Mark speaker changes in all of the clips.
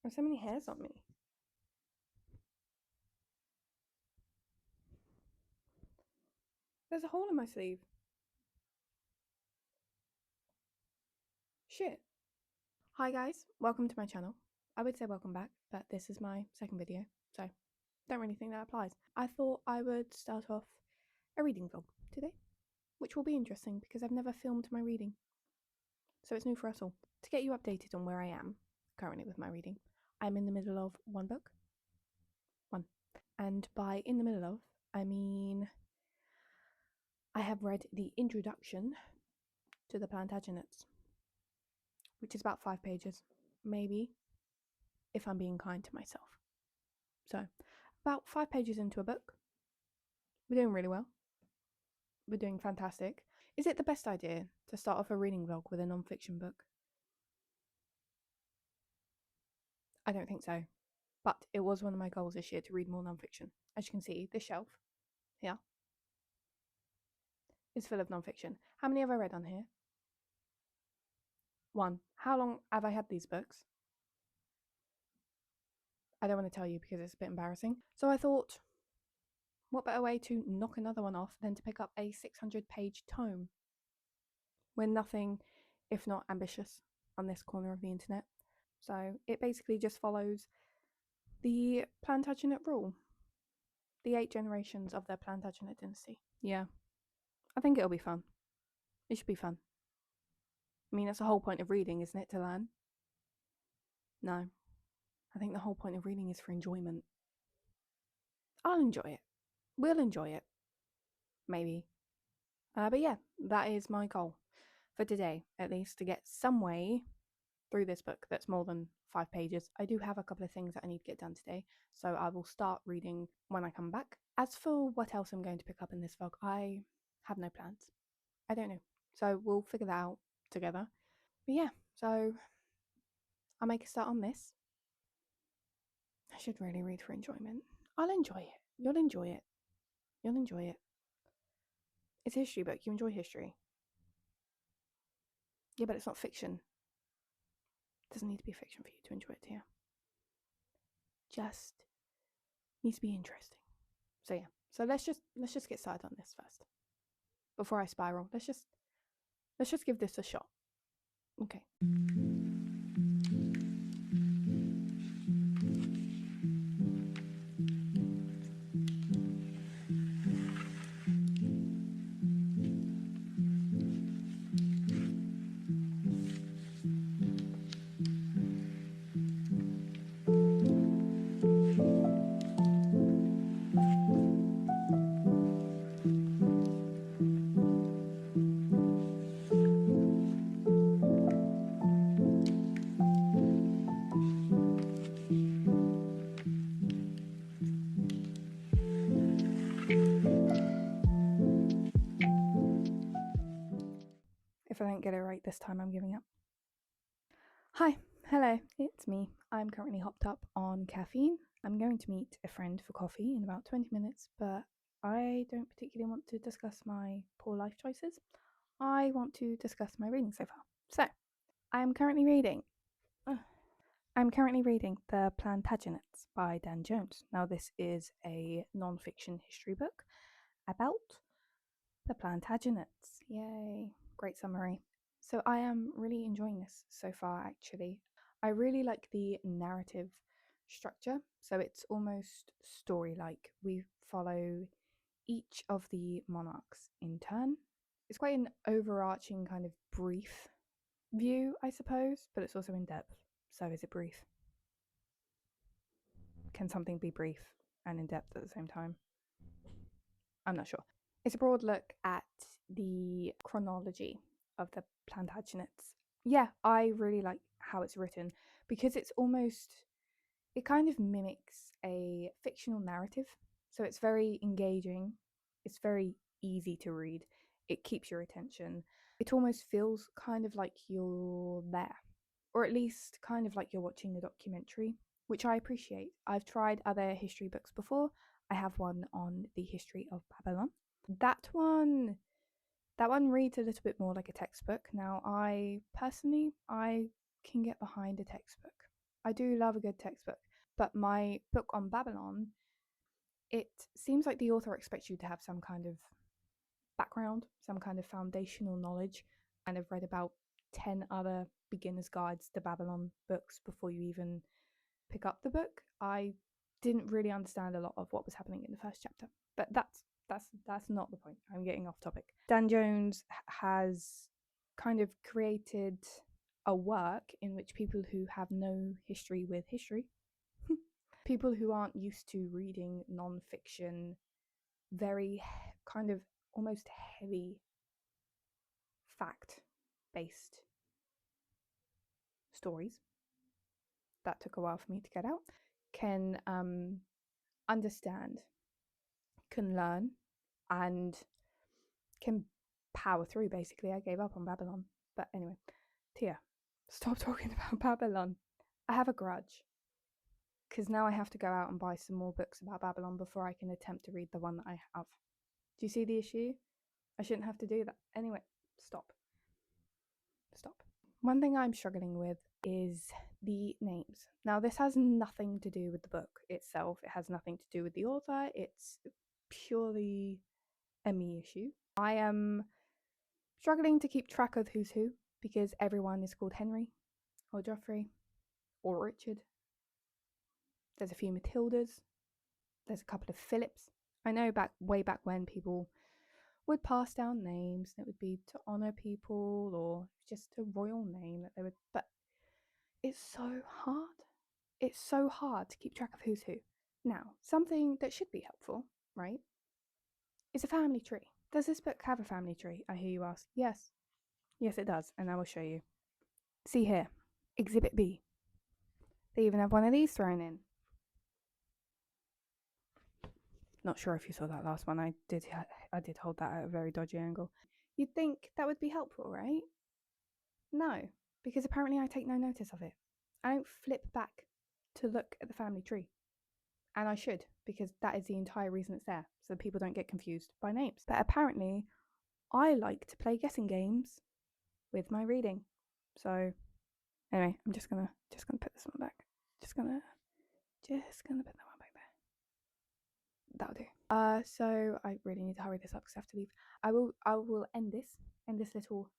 Speaker 1: There's so many hairs on me. There's a hole in my sleeve. Shit. Hi guys, welcome to my channel. I would say welcome back, but this is my second video, so don't really think that applies. I thought I would start off a reading vlog today, which will be interesting because I've never filmed my reading. So it's new for us all. To get you updated on where I am currently with my reading, I'm in the middle of one book. And by in the middle of, I mean I have read the introduction to the Plantagenets, which is about 5 pages, maybe, if I'm being kind to myself. So, about 5 pages into a book. We're doing really well. We're doing fantastic. Is it the best idea to start off a reading vlog with a non-fiction book? I don't think so. But it was one of my goals this year to read more non-fiction. As you can see, this shelf here is full of non-fiction. How many have I read on here? 1. How long have I had these books? I don't want to tell you because it's a bit embarrassing. So I thought, what better way to knock another one off than to pick up a 600-page tome? We're nothing if not ambitious on this corner of the internet. So it basically just follows the Plantagenet rule, the 8 generations of their Plantagenet dynasty. Yeah, I think it'll be fun. It should be fun. I mean, that's the whole point of reading, isn't it, to learn? No, I think the whole point of reading is for enjoyment. I'll enjoy it. We'll enjoy it. Maybe. But yeah, that is my goal for today, at least, to get some way through this book that's more than 5 pages. I do have a couple of things that I need to get done today, so I will start reading when I come back. As for what else I'm going to pick up in this vlog, I have no plans. I don't know. So we'll figure that out together. But yeah, so I'll make a start on this. I should really read for enjoyment. I'll enjoy it. You'll enjoy it. You'll enjoy it. It's a history book. You enjoy history. Yeah, but it's not fiction. It doesn't need to be fiction for you to enjoy it, yeah. Just needs to be interesting. So yeah. So let's just get started on this first. Before I spiral. Let's just give this a shot. Okay. If I don't get it right this time, I'm giving up. Hi, hello, it's me. I'm currently hopped up on caffeine. I'm going to meet a friend for coffee in about 20 minutes, but I don't particularly want to discuss my poor life choices. I want to discuss my reading so far. So, I'm currently reading. I'm currently reading The Plantagenets by Dan Jones. Now, this is a non-fiction history book about the Plantagenets. Yay! Great summary. So I am really enjoying this so far, actually. I really like the narrative structure. So it's almost story-like. We follow each of the monarchs in turn. It's quite an overarching kind of brief view, I suppose, but it's also in depth. So is it brief? Can something be brief and in depth at the same time? I'm not sure. It's a broad look at the chronology of the Plantagenets. Yeah, I really like how it's written because it's almost, it kind of mimics a fictional narrative. So it's very engaging, it's very easy to read, it keeps your attention. It almost feels kind of like you're there, or at least kind of like you're watching a documentary, which I appreciate. I've tried other history books before. I have one on the history of Babylon. That one reads a little bit more like a textbook. Now, I personally, I can get behind a textbook. I do love a good textbook, but my book on Babylon, it seems like the author expects you to have some kind of background, some kind of foundational knowledge, and I've read about 10 other beginner's guides to Babylon books before you even pick up the book. I didn't really understand a lot of what was happening in the first chapter, but that's not the point. I'm getting off topic. Dan Jones has kind of created a work in which people who have no history with history, people who aren't used to reading non-fiction, very kind of almost heavy fact based stories that took a while for me to get out, can understand, can learn, and can power through. Basically, I gave up on Babylon. But anyway, Tia, stop talking about Babylon. I have a grudge because now I have to go out and buy some more books about Babylon before I can attempt to read the one that I have. Do you see the issue? I shouldn't have to do that. Anyway, stop. One thing I'm struggling with is the names. Now, this has nothing to do with the book itself. It has nothing to do with the author. It's purely a me issue. I am struggling to keep track of who's who because everyone is called Henry or Geoffrey or Richard. There's a few Matildas. There's a couple of Philips. I know way back when people would pass down names and it would be to honor people or just a royal name that they would, but it's so hard. It's so hard to keep track of who's who. Now, something that should be helpful, right, is a family tree. Does this book have a family tree? I hear you ask. Yes. Yes, it does, and I will show you. See here, Exhibit B. They even have one of these thrown in. Not sure if you saw that last one. I did hold that at a very dodgy angle. You'd think that would be helpful, right? No, because apparently I take no notice of it. I don't flip back to look at the family tree. And I should, because that is the entire reason it's there, so people don't get confused by names. But apparently, I like to play guessing games with my reading. So anyway, I'm just gonna put this one back. Just gonna put that one back there. That'll do. So I really need to hurry this up because I have to leave. I will end this little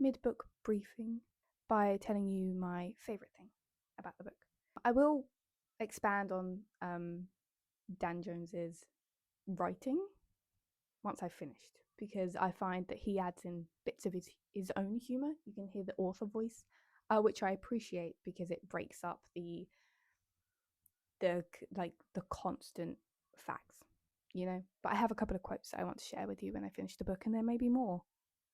Speaker 1: mid-book briefing by telling you my favourite thing about the book. I will expand on Dan Jones's writing once I've finished because I find that he adds in bits of his own humour. You can hear the author voice, which I appreciate because it breaks up the constant facts, you know. But I have a couple of quotes that I want to share with you when I finish the book, and there may be more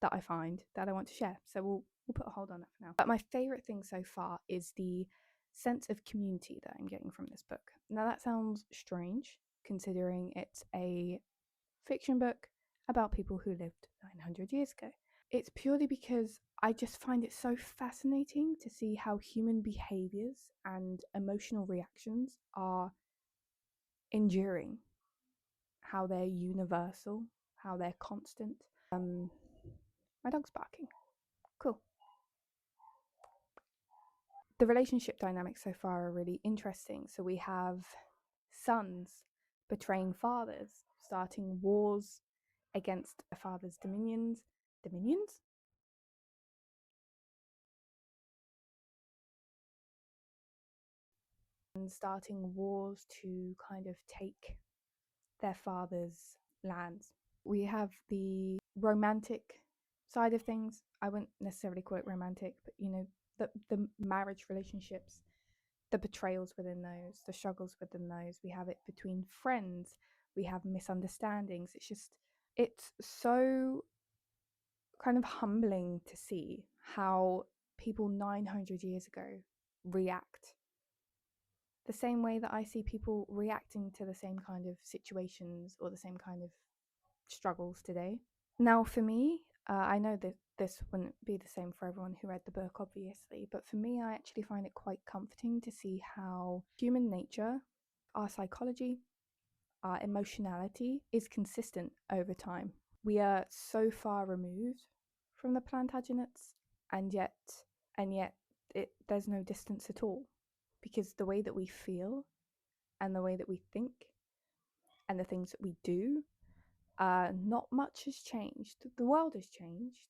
Speaker 1: that I find that I want to share. So we'll put a hold on that for now. But my favourite thing so far is the sense of community that I'm getting from this book. Now that sounds strange considering it's a fiction book about people who lived 900 years ago. It's purely because I just find it so fascinating to see how human behaviours and emotional reactions are enduring, how they're universal, how they're constant. My dog's barking. Cool. The relationship dynamics so far are really interesting. So we have sons betraying fathers, starting wars against their father's dominions. Dominions? And starting wars to kind of take their father's lands. We have the romantic side of things. I wouldn't necessarily call it romantic, but you know, the marriage relationships, the betrayals within those, the struggles within those. We have it between friends, we have misunderstandings. It's so kind of humbling to see how people 900 years ago react the same way that I see people reacting to the same kind of situations or the same kind of struggles today. Now, for me, I know that this wouldn't be the same for everyone who read the book, obviously, but for me, I actually find it quite comforting to see how human nature, our psychology, our emotionality is consistent over time. We are so far removed from the Plantagenets, and yet there's no distance at all. because the way that we feel and the way that we think and the things that we do, not much has changed. The world has changed,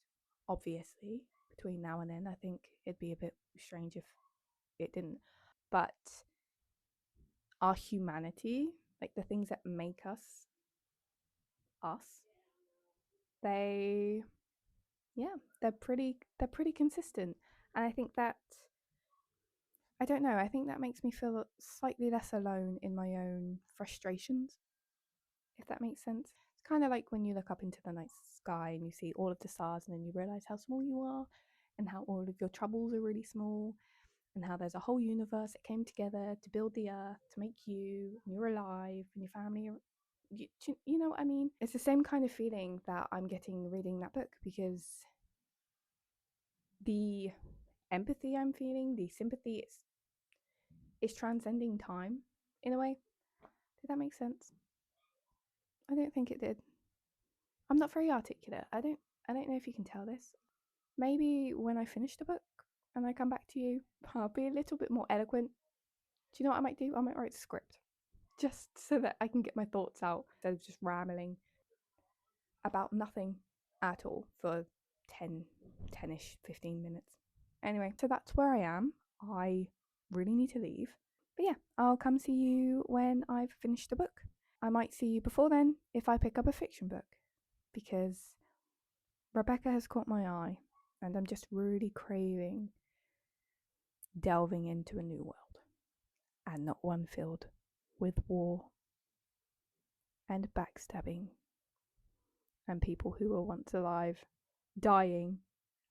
Speaker 1: obviously, between now and then. I think it'd be a bit strange if it didn't. But our humanity, like the things that make us us, they, yeah, they're pretty consistent. And I think that, I don't know, I think that makes me feel slightly less alone in my own frustrations, if that makes sense. It's kind of like when you look up into the night sky and you see all of the stars, and then you realize how small you are, and how all of your troubles are really small, and how there's a whole universe that came together to build the earth, to make you, and you're alive, and your family are, you know what I mean? It's the same kind of feeling that I'm getting reading that book, because the empathy I'm feeling, the sympathy, is transcending time in a way. Did that make sense? I don't think it did. I'm not very articulate. I don't know if you can tell this. Maybe when I finish the book and I come back to you, I'll be a little bit more eloquent. Do you know what I might do? I might write a script just so that I can get my thoughts out instead of just rambling about nothing at all for 10-ish, 15 minutes. Anyway, so that's where I am. I really need to leave. But yeah, I'll come see you when I've finished the book. I might see you before then if I pick up a fiction book, because Rebecca has caught my eye and I'm just really craving delving into a new world, and not one filled with war and backstabbing and people who were once alive dying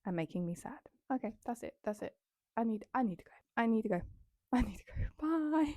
Speaker 1: and making me sad. Okay, that's it. That's it. I need to go. I need to go. I need to go. Bye.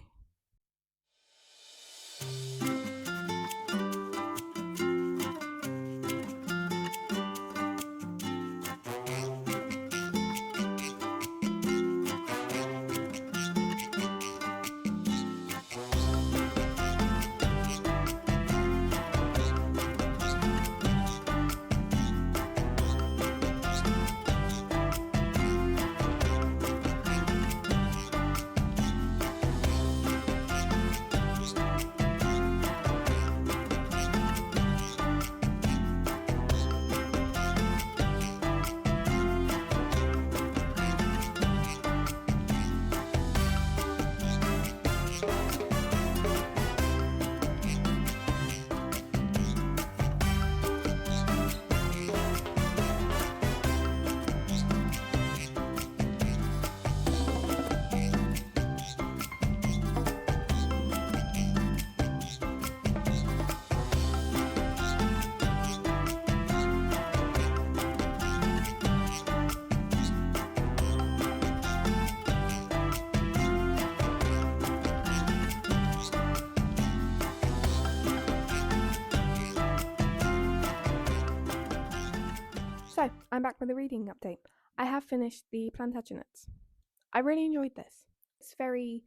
Speaker 1: So, I'm back with a reading update. I have finished The Plantagenets. I really enjoyed this. It's very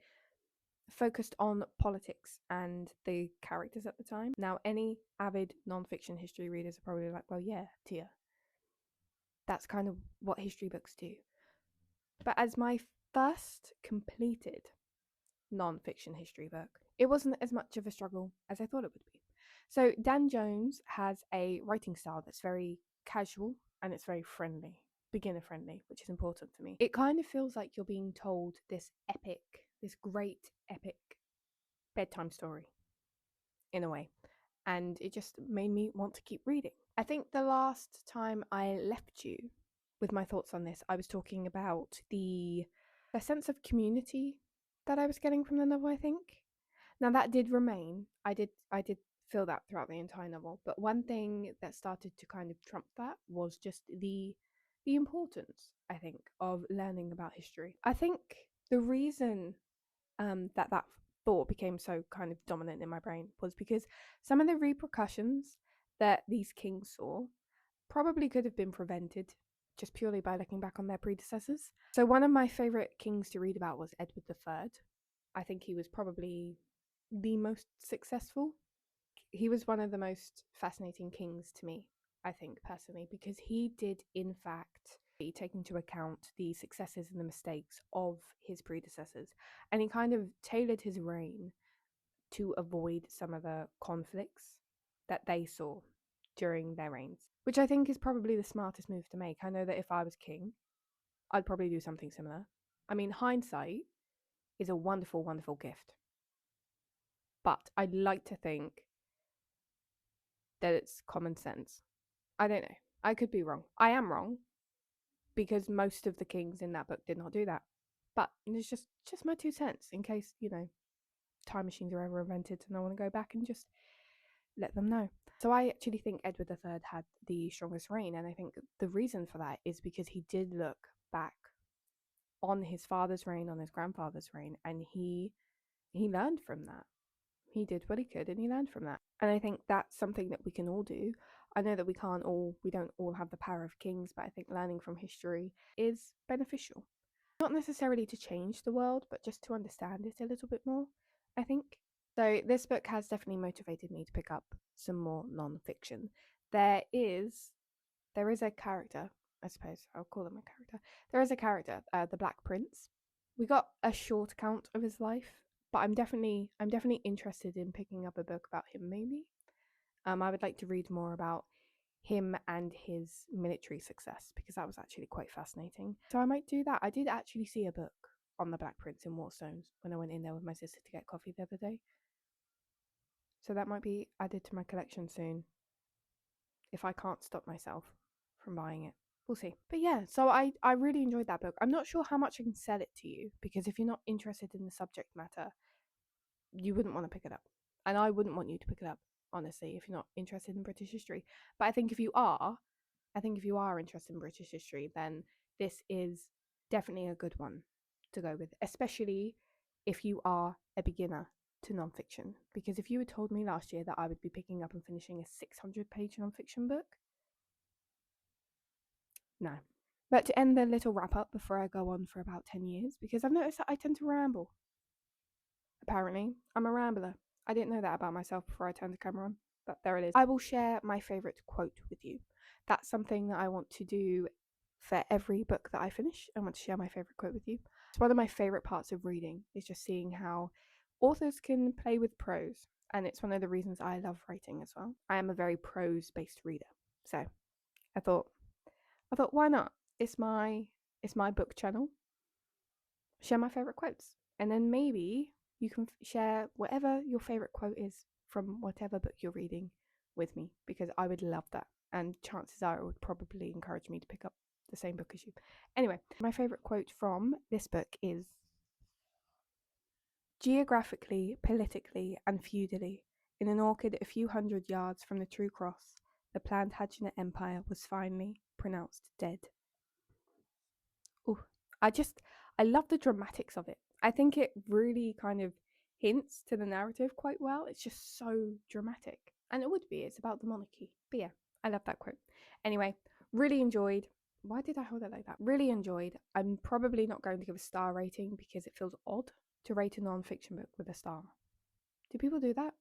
Speaker 1: focused on politics and the characters at the time. Now, any avid non-fiction history readers are probably like, well, yeah, Tia. That's kind of what history books do. But as my first completed non-fiction history book, it wasn't as much of a struggle as I thought it would be. So Dan Jones has a writing style that's very casual and it's very friendly, beginner friendly, which is important for me. It kind of feels like you're being told this great epic bedtime story in a way. And it just made me want to keep reading. I think the last time I left you with my thoughts on this, I was talking about the sense of community that I was getting from the novel, I think. Now that did remain. I did feel that throughout the entire novel. But one thing that started to kind of trump that was just the importance, I think, of learning about history. I think the reason that thought became so kind of dominant in my brain was because some of the repercussions that these kings saw probably could have been prevented just purely by looking back on their predecessors. So one of my favourite kings to read about was Edward III. I think he was probably the most successful. He was one of the most fascinating kings to me, I think, personally, because he did, in fact, He take into account the successes and the mistakes of his predecessors, and he kind of tailored his reign to avoid some of the conflicts that they saw during their reigns, which I think is probably the smartest move to make. I know that if I was king, I'd probably do something similar. I mean, hindsight is a wonderful, wonderful gift, but I'd like to think that it's common sense. I don't know. I could be wrong. I am wrong because most of the kings in that book did not do that. But it's just my 2 cents in case, time machines are ever invented and I want to go back and just let them know. So I actually think Edward III had the strongest reign, and I think the reason for that is because he did look back on his father's reign, on his grandfather's reign, and he learned from that. He did what he could and he learned from that. And I think that's something that we can all do. I know that we don't all have the power of kings, but I think learning from history is beneficial. Not necessarily to change the world, but just to understand it a little bit more, I think. So this book has definitely motivated me to pick up some more non-fiction. There is a character, I suppose I'll call him a character. There is a character, the Black Prince. We got a short account of his life, but I'm definitely interested in picking up a book about him. Maybe I would like to read more about him and his military success because that was actually quite fascinating. So I might do that. I did actually see a book on the Black Prince in Waterstones when I went in there with my sister to get coffee the other day. So that might be added to my collection soon if I can't stop myself from buying it. We'll see. But yeah, so I really enjoyed that book. I'm not sure how much I can sell it to you because if you're not interested in the subject matter, you wouldn't want to pick it up. And I wouldn't want you to pick it up, honestly, if you're not interested in British history. But I think if you are interested in British history, then this is definitely a good one to go with, especially if you are a beginner to nonfiction. Because if you had told me last year that I would be picking up and finishing a 600-page nonfiction book, no. But to end the little wrap up before I go on for about 10 years, because I've noticed that I tend to ramble. Apparently, I'm a rambler. I didn't know that about myself before I turned the camera on, but there it is. I will share my favourite quote with you. That's something that I want to do for every book that I finish. I want to share my favourite quote with you. It's one of my favourite parts of reading, is just seeing how authors can play with prose. And it's one of the reasons I love writing as well. I am a very prose-based reader. So I thought why not? It's my book channel. Share my favourite quotes. And then maybe you can share whatever your favourite quote is from whatever book you're reading with me, because I would love that. And chances are it would probably encourage me to pick up the same book as you. Anyway, my favourite quote from this book is: geographically, politically, and feudally, in an orchard a few hundred yards from the True Cross, the Plantagenet Empire was finally pronounced dead. Ooh, I love the dramatics of it. I think it really kind of hints to the narrative quite well. It's just so dramatic. And it would be, it's about the monarchy. But yeah, I love that quote. Anyway, really enjoyed. Why did I hold it like that? Really enjoyed. I'm probably not going to give a star rating because it feels odd to rate a non-fiction book with a star. Do people do that?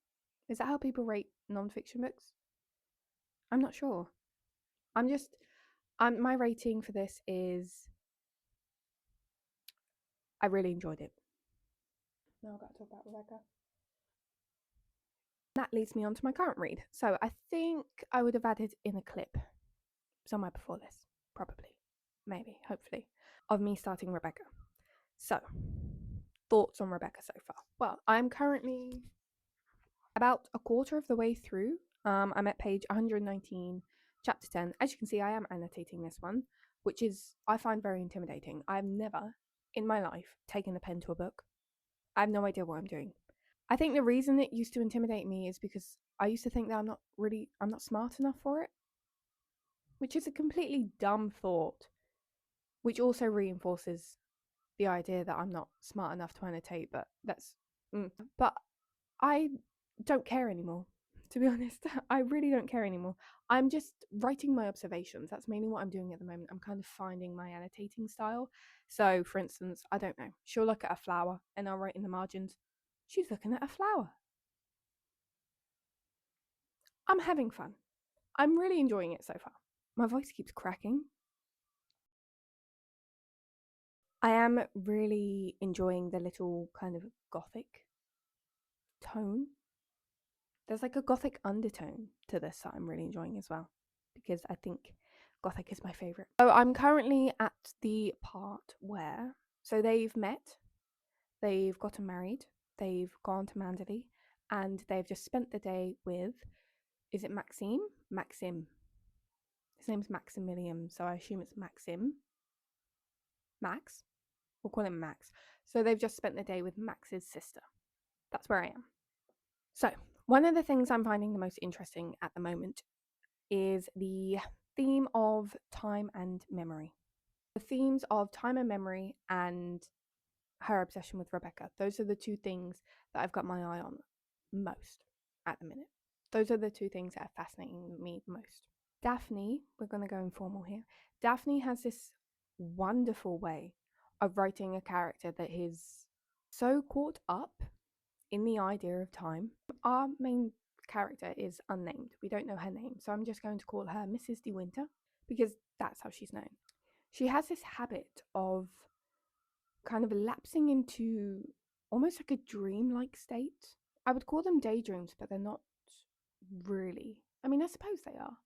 Speaker 1: Is that how people rate non-fiction books? I'm not sure. My rating for this is I really enjoyed it. Now I've got to talk about Rebecca. That leads me on to my current read. So I think I would have added in a clip somewhere before this, probably, maybe, hopefully, of me starting Rebecca. So, thoughts on Rebecca so far? Well, I'm currently about a quarter of the way through. I'm at page 119, chapter 10. As you can see, I am annotating this one, which is, I find very intimidating. I've never in my life taken a pen to a book. I have no idea what I'm doing. I think the reason it used to intimidate me is because I used to think that I'm not smart enough for it, which is a completely dumb thought, which also reinforces the idea that I'm not smart enough to annotate, but but I don't care anymore, to be honest. I really don't care anymore. I'm just writing my observations. That's mainly what I'm doing at the moment. I'm kind of finding my annotating style. So, for instance, I don't know, she'll look at a flower and I'll write in the margins, she's looking at a flower. I'm having fun. I'm really enjoying it so far. My voice keeps cracking. I am really enjoying the little kind of gothic tone. There's like a gothic undertone to this that I'm really enjoying as well, because I think gothic is my favorite. So I'm currently at the part where, so they've met, they've gotten married, they've gone to Manderley, and they've just spent the day with, is it Maxime? Maxim. His name's Maximilian, so I assume it's Maxim. Max? We'll call him Max. So they've just spent the day with Max's sister. That's where I am. So, one of the things I'm finding the most interesting at the moment is the theme of time and memory. The themes of time and memory and her obsession with Rebecca. Those are the two things that I've got my eye on most at the minute. Those are the two things that are fascinating me most. Daphne, we're going to go informal here. Daphne has this wonderful way of writing a character that is so caught up in the idea of time. Our main character is unnamed. We don't know her name, so I'm just going to call her Mrs. De Winter because that's how she's known. She has this habit of kind of lapsing into almost like a dream-like state. I would call them daydreams, but they're not really. I mean, I suppose they are.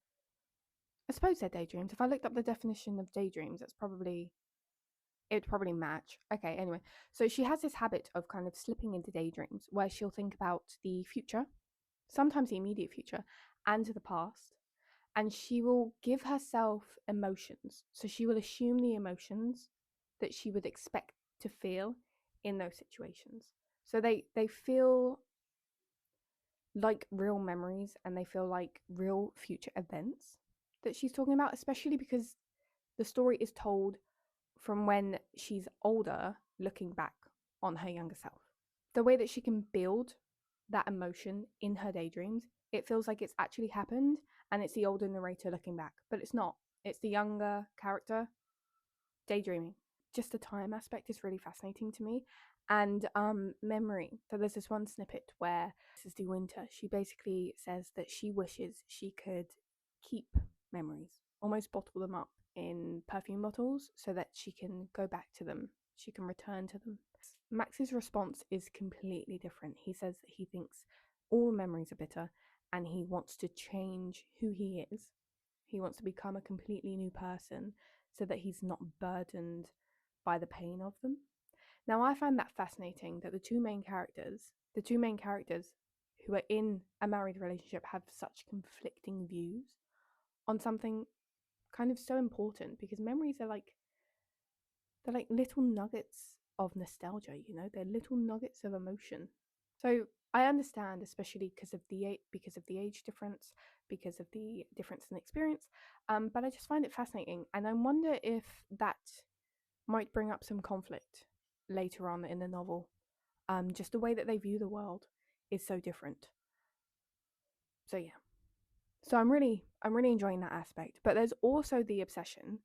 Speaker 1: I suppose they're daydreams. If I looked up the definition of daydreams, it'd probably match. Okay, anyway. So she has this habit of kind of slipping into daydreams where she'll think about the future, sometimes the immediate future, and the past. And she will give herself emotions. So she will assume the emotions that she would expect to feel in those situations. So they feel like real memories and they feel like real future events that she's talking about, especially because the story is told from when she's older, looking back on her younger self. The way that she can build that emotion in her daydreams, it feels like it's actually happened and it's the older narrator looking back, but it's not. It's the younger character daydreaming. Just the time aspect is really fascinating to me. And memory. So there's this one snippet where Mrs. De Winter, she basically says that she wishes she could keep memories, almost bottle them up in perfume bottles so that she can go back to them, she can return to them. Max's response is completely different. He says that he thinks all memories are bitter and he wants to change who he is. He wants to become a completely new person so that he's not burdened by the pain of them. Now, I find that fascinating that the two main characters who are in a married relationship have such conflicting views on something kind of so important, because memories are like, they're like little nuggets of nostalgia, you know, they're little nuggets of emotion. So I understand, especially because of the age difference, because of the difference in experience, but I just find it fascinating, and I wonder if that might bring up some conflict later on in the novel. Just the way that they view the world is so different. So yeah. So I'm really enjoying that aspect. But there's also the obsession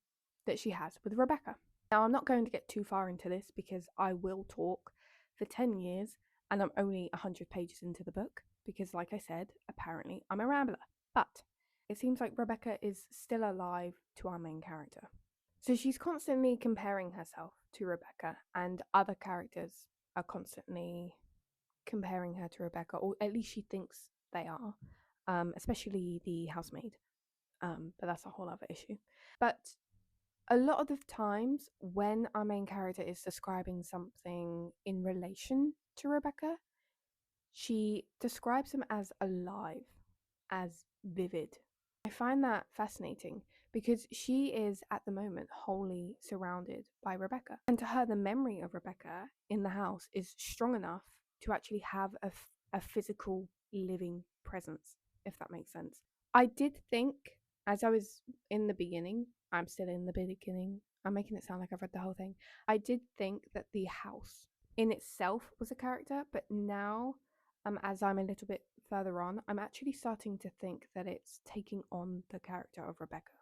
Speaker 1: that she has with Rebecca. Now I'm not going to get too far into this because I will talk for 10 years and I'm only 100 pages into the book because, like I said, apparently I'm a rambler. But it seems like Rebecca is still alive to our main character. So she's constantly comparing herself to Rebecca, and other characters are constantly comparing her to Rebecca, or at least she thinks they are, especially the housemaid. But that's a whole other issue. But a lot of the times when our main character is describing something in relation to Rebecca, she describes them as alive, as vivid. I find that fascinating because she is at the moment wholly surrounded by Rebecca. And to her, the memory of Rebecca in the house is strong enough to actually have a physical living presence, if that makes sense. I did think, as I was in the beginning, I'm still in the beginning, I'm making it sound like I've read the whole thing. I did think that the house in itself was a character, but now, as I'm a little bit further on, I'm actually starting to think that it's taking on the character of Rebecca,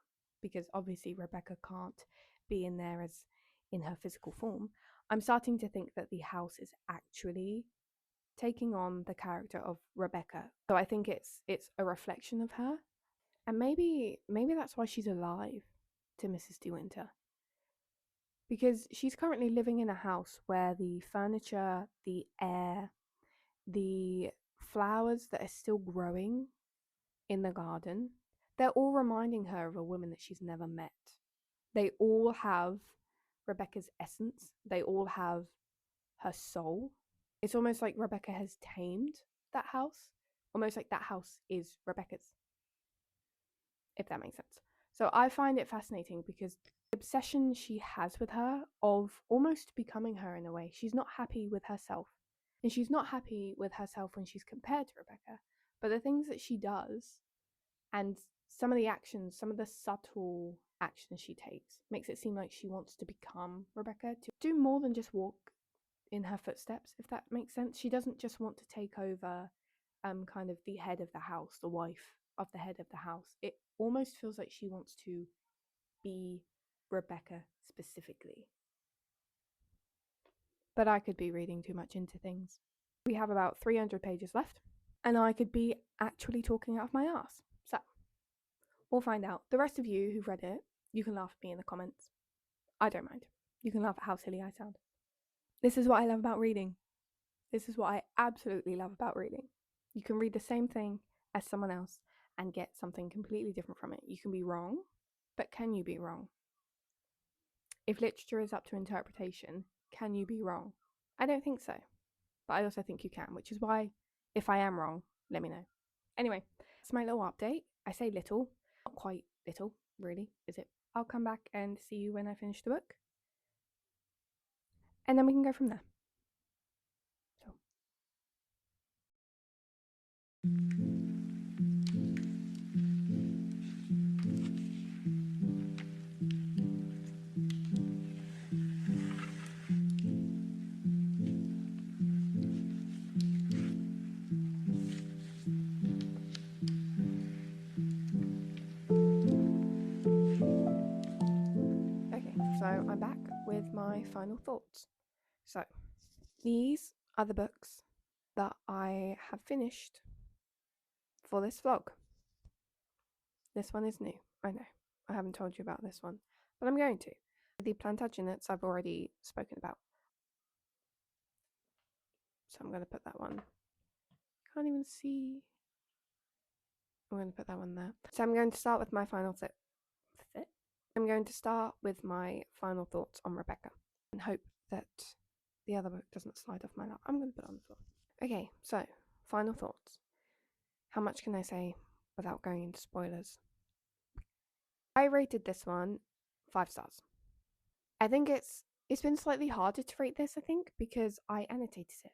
Speaker 1: because obviously Rebecca can't be in there as in her physical form. I'm starting to think that the house is actually taking on the character of Rebecca. So I think it's a reflection of her. And maybe that's why she's alive to Mrs. De Winter. because she's currently living in a house where the furniture, the air, the flowers that are still growing in the garden, they're all reminding her of a woman that she's never met. They all have Rebecca's essence. They all have her soul. It's almost like Rebecca has tamed that house. Almost like that house is Rebecca's, if that makes sense. So I find it fascinating because the obsession she has with her of almost becoming her in a way. She's not happy with herself. And she's not happy with herself when she's compared to Rebecca. But the things that she does and some of the actions, some of the subtle actions she takes, makes it seem like she wants to become Rebecca, to do more than just walk in her footsteps, if that makes sense. She doesn't just want to take over kind of the head of the house, the wife of the head of the house. It almost feels like she wants to be Rebecca specifically. But I could be reading too much into things. We have about 300 pages left, and I could be actually talking out of my ass. So, we'll find out. The rest of you who've read it, you can laugh at me in the comments. I don't mind. You can laugh at how silly I sound. This is what I love about reading. This is what I absolutely love about reading. You can read the same thing as someone else and get something completely different from it. You can be wrong, but can you be wrong? If literature is up to interpretation, can you be wrong? I don't think so, but I also think you can, which is why, if I am wrong, let me know. Anyway, it's my little update. I say little, not quite little, really, is it? I'll come back and see you when I finish the book, and then we can go from there. So. So I'm back with my final thoughts. So these are the books that I have finished for this vlog. This one is new, I know. I haven't told you about this one, but I'm going to. The Plantagenets I've already spoken about. So I'm going to put that one. Can't even see. I'm going to put that one there. So I'm going to start with my final I'm going to start with my final thoughts on Rebecca and hope that the other book doesn't slide off my lap. I'm going to put it on the floor. Okay, so final thoughts. How much can I say without going into spoilers? I rated this one 5 stars. I think it's been slightly harder to rate this, I think, because I annotated it.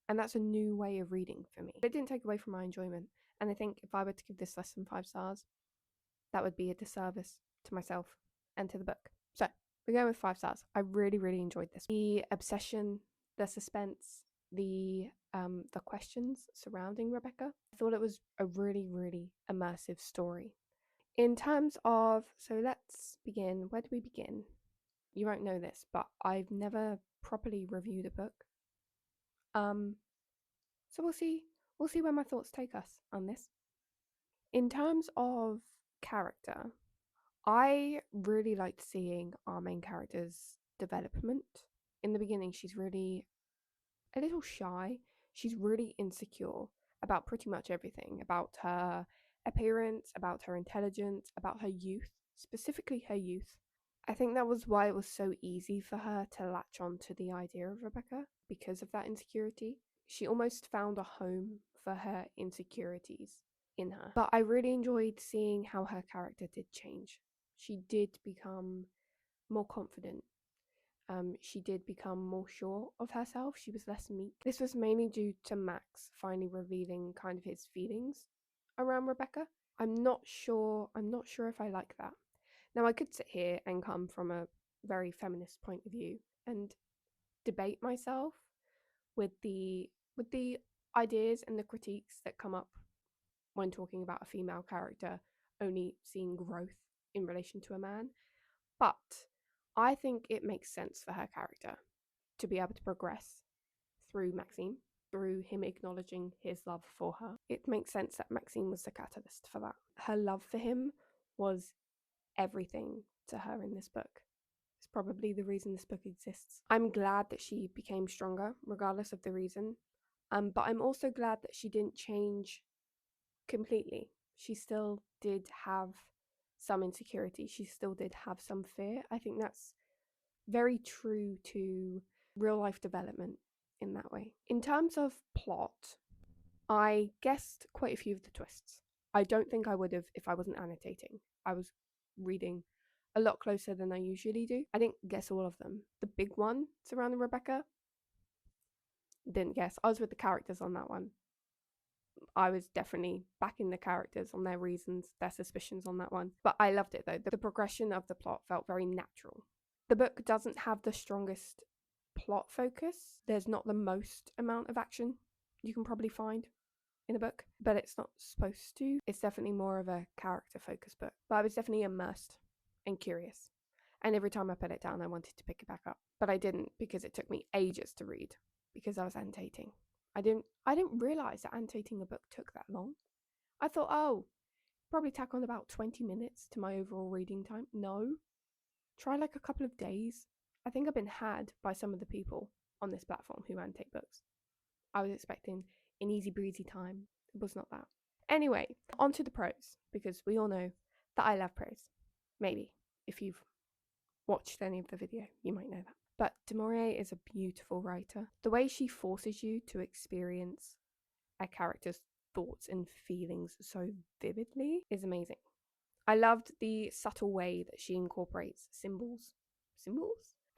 Speaker 1: And that's a new way of reading for me. It didn't take away from my enjoyment. And I think if I were to give this less than 5 stars, that would be a disservice to myself and to the book. So we're going with 5 stars. I really, really enjoyed this. The obsession, the suspense, the questions surrounding Rebecca. I thought it was a really, really immersive story. In terms of, so let's begin. Where do we begin? You won't know this, but I've never properly reviewed a book. So we'll see where my thoughts take us on this. In terms of character, I really liked seeing our main character's development. In the beginning, she's really a little shy. She's really insecure about pretty much everything, about her appearance, about her intelligence, about her youth, specifically her youth. I think that was why it was so easy for her to latch on to the idea of Rebecca, because of that insecurity. She almost found a home for her insecurities in her. But I really enjoyed seeing how her character did change. She did become more confident. She did become more sure of herself. She was less meek. This was mainly due to Max finally revealing kind of his feelings around Rebecca. I'm not sure if I like that. Now, I could sit here and come from a very feminist point of view and debate myself with the ideas and the critiques that come up when talking about a female character only seeing growth in relation to a man. But I think it makes sense for her character to be able to progress through Maxime, through him acknowledging his love for her. It makes sense that Maxime was the catalyst for that. Her love for him was everything to her in this book, probably the reason this book exists. I'm glad that she became stronger, regardless of the reason. But I'm also glad that she didn't change completely. She still did have some insecurity. She still did have some fear. I think that's very true to real life development in that way. In terms of plot, I guessed quite a few of the twists. I don't think I would have if I wasn't annotating. I was reading a lot closer than I usually do. I didn't guess all of them. The big one surrounding Rebecca, didn't guess. I was with the characters on that one. I was definitely backing the characters on their reasons, their suspicions on that one. But I loved it though. The progression of the plot felt very natural. The book doesn't have the strongest plot focus. There's not the most amount of action you can probably find in a book, but it's not supposed to. It's definitely more of a character focused book. But I was definitely immersed and curious. And every time I put it down, I wanted to pick it back up. But I didn't because it took me ages to read because I was annotating. I didn't realize that annotating a book took that long. I thought, oh, probably tack on about 20 minutes to my overall reading time. No. Try like a couple of days. I think I've been had by some of the people on this platform who annotate books. I was expecting an easy breezy time. It was not that. Anyway, on to the prose, because we all know that I love prose. Maybe, if you've watched any of the video, you might know that. But du Maurier is a beautiful writer. The way she forces you to experience a character's thoughts and feelings so vividly is amazing. I loved the subtle way that she incorporates symbols,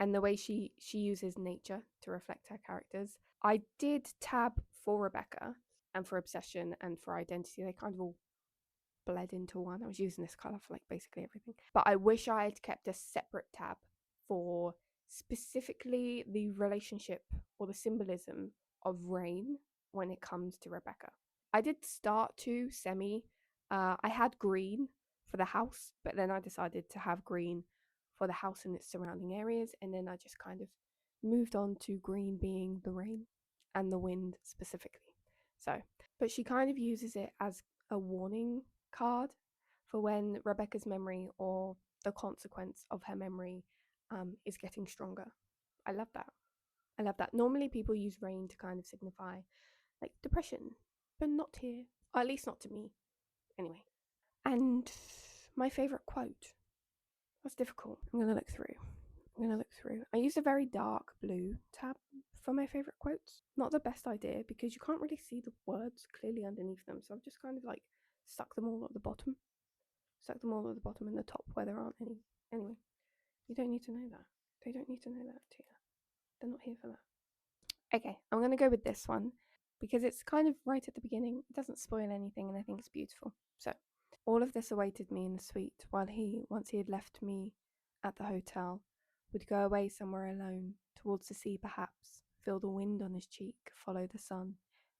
Speaker 1: and the way she uses nature to reflect her characters. I did tab for Rebecca and for Obsession and for Identity. They kind of all bled into one. I was using this color for like basically everything. But I wish I had kept a separate tab for specifically the relationship or the symbolism of rain when it comes to Rebecca. I did start to I had green for the house, but then I decided to have green for the house and its surrounding areas, and then I just kind of moved on to green being the rain and the wind specifically. So, but she kind of uses it as a warning card for when Rebecca's memory or the consequence of her memory is getting stronger. I love that. I love that. Normally people use rain to kind of signify like depression, but not here. Or at least not to me. Anyway. And my favourite quote. That's difficult. I'm going to look through. I used a very dark blue tab for my favourite quotes. Not the best idea because you can't really see the words clearly underneath them. So I've just kind of like stuck them all at the bottom. Stuck them all at the bottom and the top where there aren't any. Anyway, you don't need to know that. They don't need to know that, Tia. They're not here for that. Okay, I'm going to go with this one because it's kind of right at the beginning. It doesn't spoil anything and I think it's beautiful. So, all of this awaited me in the suite while he, once he had left me at the hotel, would go away somewhere alone, towards the sea perhaps, feel the wind on his cheek, follow the sun,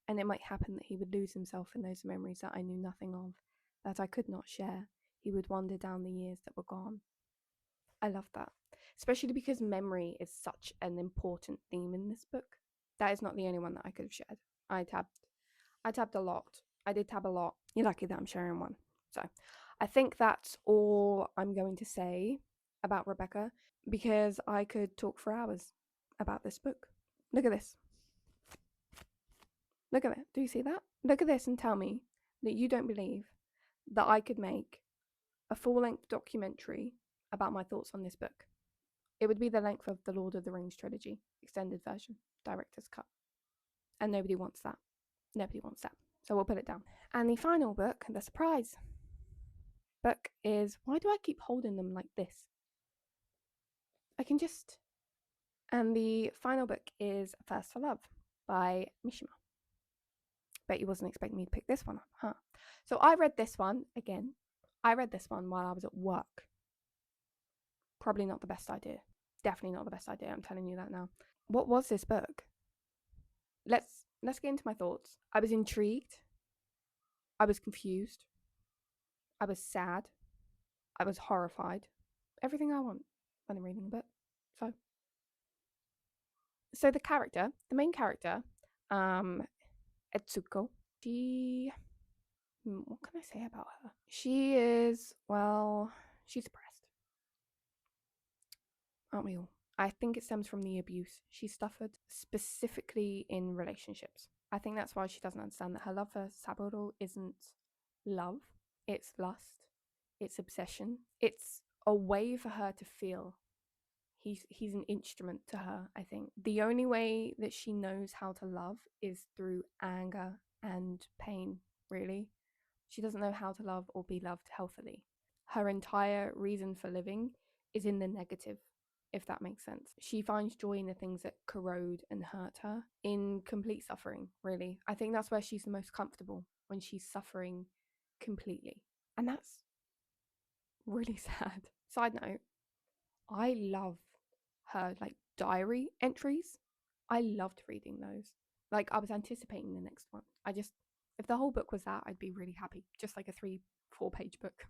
Speaker 1: and it might happen that he would lose himself in those memories that I knew nothing of, that I could not share. He would wander down the years that were gone. I love that, especially because memory is such an important theme in this book. That is not the only one that I could have shared. I tabbed a lot. I did tab a lot. You're lucky that I'm sharing one. So I think that's all I'm going to say about Rebecca because I could talk for hours about this book. Look at this. Look at it. Do you see that? Look at this and tell me that you don't believe that I could make a full-length documentary about my thoughts on this book. It would be the length of the Lord of the Rings trilogy, extended version, director's cut. And nobody wants that. Nobody wants that. So we'll put it down. And the final book, the surprise book, is why do I keep holding them like this? I can just. And the final book is First for Love by Mishima. Bet you wasn't expecting me to pick this one up, huh? So I read this one again. I read this one while I was at work. Probably not the best idea. Definitely not the best idea. I'm telling you that now. What was this book? Let's get into my thoughts. I was intrigued. I was confused. I was sad. I was horrified. Everything I want when I'm reading a book. So the main character, Etsuko, what can I say about her? She is, well, she's depressed. aren't we all? I think it stems from the abuse she suffered, specifically in relationships. I think that's why she doesn't understand that her love for Saburo isn't love, it's lust, it's obsession. It's a way for her to feel. He's an instrument to her, I think. The only way that she knows how to love is through anger and pain, really. She doesn't know how to love or be loved healthily. Her entire reason for living is in the negative, if that makes sense. She finds joy in the things that corrode and hurt her, in complete suffering, really. I think that's where she's the most comfortable, when she's suffering completely. And that's really sad. Side note, I love her like diary entries. I loved reading those. Like I was anticipating the next one. If the whole book was that, I'd be really happy. Just like a 3-4 page book.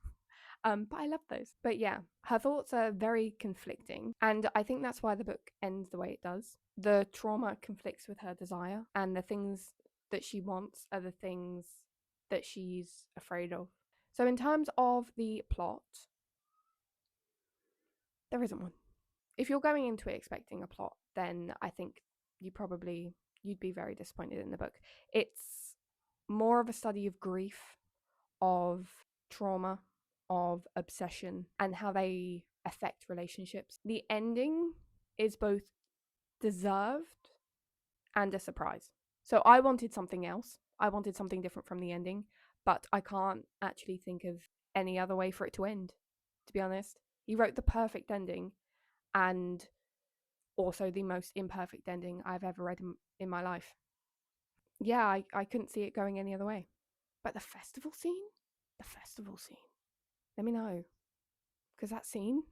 Speaker 1: But I love those. But yeah, her thoughts are very conflicting. And I think that's why the book ends the way it does. The trauma conflicts with her desire, and the things that she wants are the things that she's afraid of. So, in terms of the plot, there isn't one. If you're going into it expecting a plot, then I think you'd be very disappointed in the book. It's more of a study of grief, of trauma, of obsession, and how they affect relationships. The ending is both deserved and a surprise. So I wanted something else. I wanted something different from the ending, but I can't actually think of any other way for it to end, to be honest. He wrote the perfect ending and also the most imperfect ending I've ever read in my life. Yeah, I couldn't see it going any other way. But the festival scene? The festival scene. Let me know. Because that scene.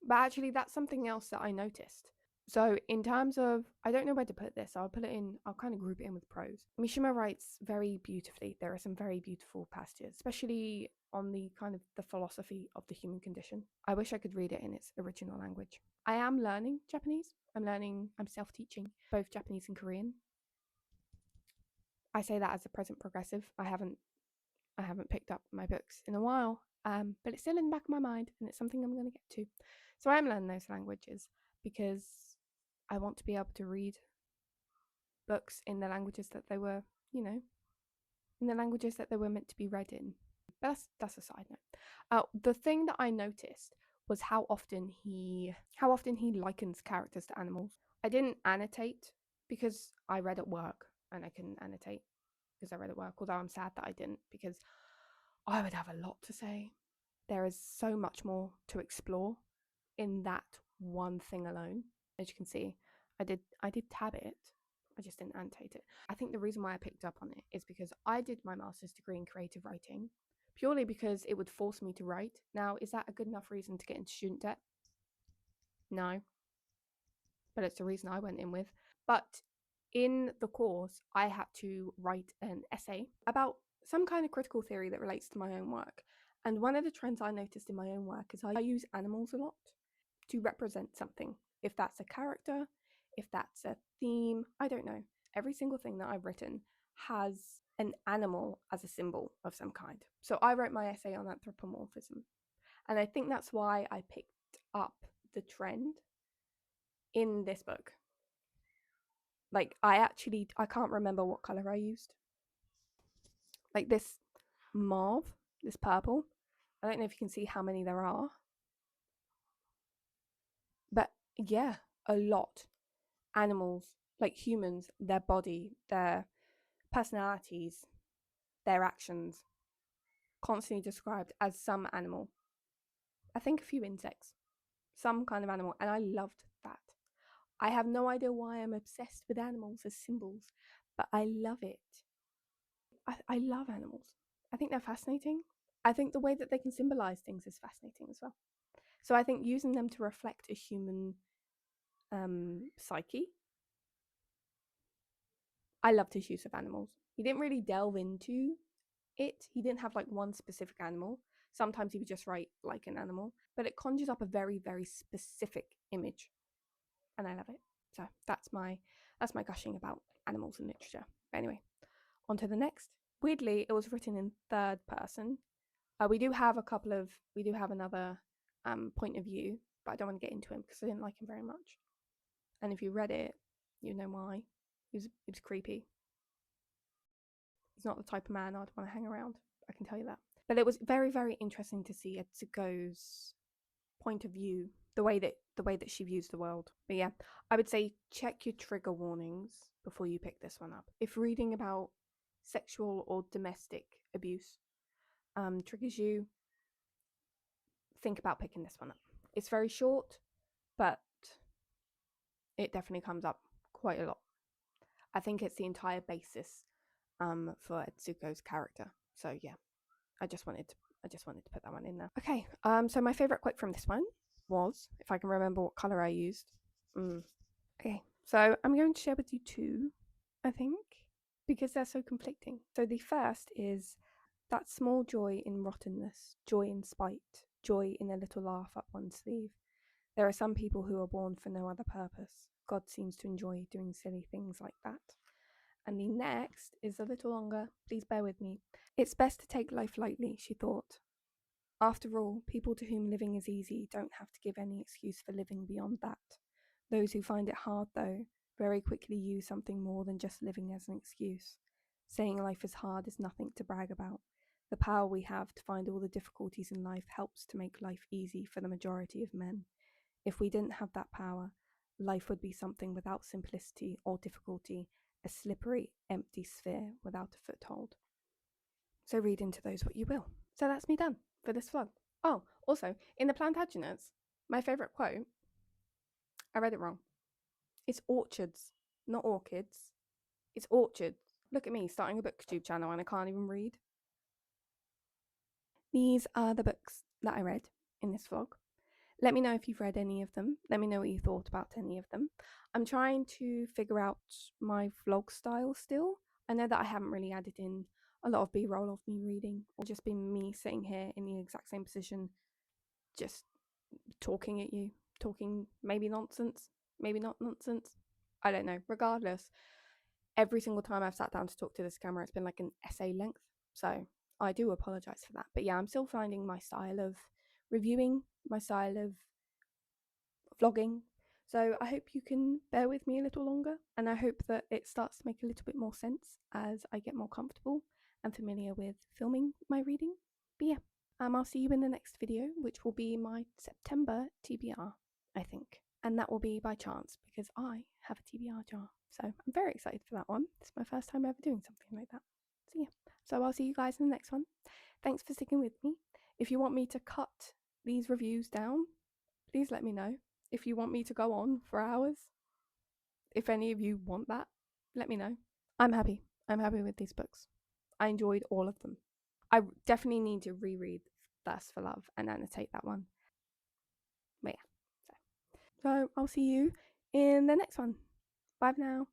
Speaker 1: But actually, that's something else that I noticed. So, in terms of, I don't know where to put this. I'll kind of group it in with prose. Mishima writes very beautifully. There are some very beautiful passages, especially on the kind of the philosophy of the human condition. I wish I could read it in its original language. I am learning Japanese. I'm self-teaching both Japanese and Korean. I say that as a present progressive. I haven't picked up my books in a while, but it's still in the back of my mind, and it's something I'm going to get to. So I am learning those languages because I want to be able to read books in the languages that they were, in the languages that they were meant to be read in. But that's a side note. The thing that I noticed was how often he likens characters to animals. I didn't annotate because I read at work, and I couldn't annotate because I read at work. Although I'm sad that I didn't, because I would have a lot to say. There is so much more to explore in that one thing alone. As you can see, I did tab it. I just didn't annotate it. I think the reason why I picked up on it is because I did my master's degree in creative writing purely because it would force me to write. Now, is that a good enough reason to get into student debt? No. But it's the reason I went in with. But in the course, I had to write an essay about some kind of critical theory that relates to my own work. And one of the trends I noticed in my own work is I use animals a lot to represent something. If that's a character, if that's a theme, I don't know. Every single thing that I've written has an animal as a symbol of some kind. So I wrote my essay on anthropomorphism. And I think that's why I picked up the trend in this book. Like I can't remember what color I used. Like this mauve, this purple. I don't know if you can see how many there are. But yeah, a lot. Animals, like humans, their body, their personalities, their actions, constantly described as some animal. I think a few insects, some kind of animal, and I loved that. I have no idea why I'm obsessed with animals as symbols, but I love it. I love animals. I think they're fascinating. I think the way that they can symbolize things is fascinating as well. So I think using them to reflect a human psyche. I loved his use of animals. He didn't really delve into it. He didn't have like one specific animal. Sometimes he would just write like an animal, but it conjures up a very, very specific image, and I love it. So that's my gushing about animals in literature. But anyway, on to the next. Weirdly, it was written in third person. We do have another point of view, but I don't want to get into him because I didn't like him very much. And if you read it, you know why. He was creepy. He's not the type of man I'd want to hang around. I can tell you that. But it was very, very interesting to see Etsuko's point of view, the way that she views the world. But yeah, I would say check your trigger warnings before you pick this one up. If reading about sexual or domestic abuse triggers you, think about picking this one up. It's very short, but it definitely comes up quite a lot. I think it's the entire basis for Etsuko's character. So yeah, I just wanted to put that one in there. Okay, so my favorite quote from this one was, if I can remember what color I used. Okay, so I'm going to share with you two, I think, because they're so conflicting. So the first is that small joy in rottenness, joy in spite, joy in a little laugh up one's sleeve. There are some people who are born for no other purpose. God seems to enjoy doing silly things like that. And the next is a little longer. Please bear with me. It's best to take life lightly, she thought. After all, people to whom living is easy don't have to give any excuse for living beyond that. Those who find it hard, though, very quickly use something more than just living as an excuse. Saying life is hard is nothing to brag about. The power we have to find all the difficulties in life helps to make life easy for the majority of men. If we didn't have that power, life would be something without simplicity or difficulty, a slippery, empty sphere without a foothold. So read into those what you will. So that's me done for this vlog. Oh, also, in the Plantagenets, my favourite quote, I read it wrong. It's orchards, not orchids. It's orchards. Look at me starting a booktube channel and I can't even read. These are the books that I read in this vlog. Let me know if you've read any of them. Let me know what you thought about any of them. I'm trying to figure out my vlog style still. I know that I haven't really added in a lot of b-roll of me reading, or just been me sitting here in the exact same position, just talking at you, talking maybe nonsense, maybe not nonsense. I don't know. Regardless, every single time I've sat down to talk to this camera, it's been like an essay length. So I do apologize for that. But yeah, I'm still finding my style of reviewing, my style of vlogging. So I hope you can bear with me a little longer, and I hope that it starts to make a little bit more sense as I get more comfortable and familiar with filming my reading. But yeah, I'll see you in the next video, which will be my September TBR, I think. And that will be by chance because I have a TBR jar. So I'm very excited for that one. It's my first time ever doing something like that. So yeah, so I'll see you guys in the next one. Thanks for sticking with me. If you want me to cut these reviews down, please let me know. If you want me to go on for hours, if any of you want that, let me know. I'm happy. I'm happy with these books. I enjoyed all of them. I definitely need to reread Thirst for Love and annotate that one. But yeah, so I'll see you in the next one. Bye for now.